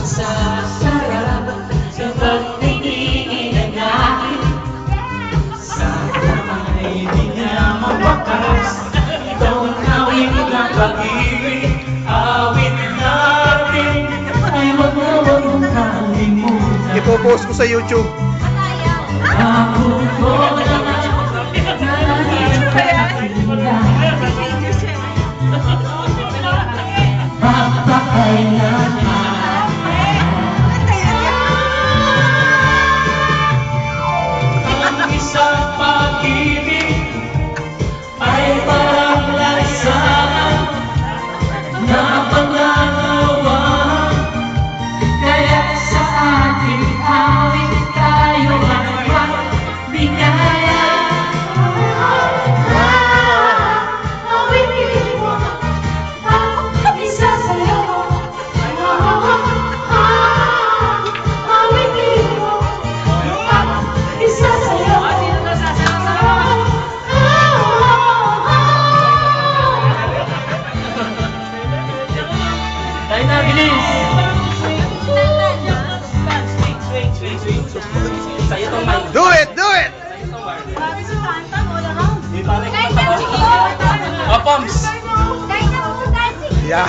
sa sarap sa pagtitingin ng akin. Sana ay di na mawakas itong awit ng pag-ibig. Awit natin ay wag na wag mong kalimutan. Ipopost ko sa YouTube. Ako ko naman papakailan ang isang pag-ibig ay parang lansangan na pangangawang. Kaya sa ating awit tayo ay magbigaya. Awitin mo ang isa sa'yo. Awitin mo ang isa sa'yo. Tayo na, bilis! Sa'yo tong mic. Do it! Do it! Oh, Poms! Yan!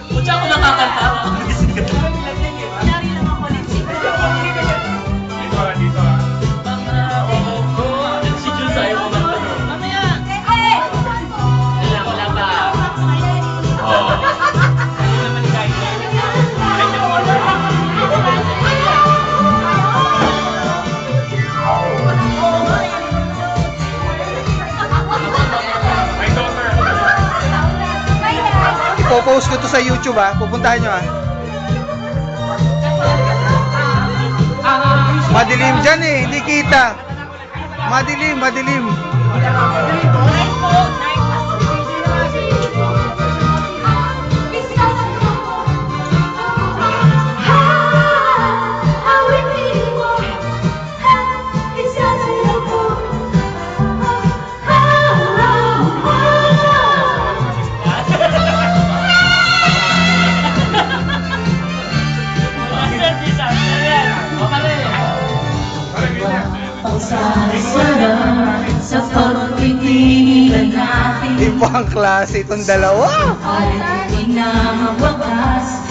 Kutsa ako nakakanta. Si Jun sa'yo kumanta. Wala pa. Oo. Ipopost ko to sa YouTube ha. Pupuntahan nyo ha. Madilim dyan eh. Hindi kita. Madilim, madilim. Sa pagtitingin natin Ibang klase itong dalawa. ay di na mawakas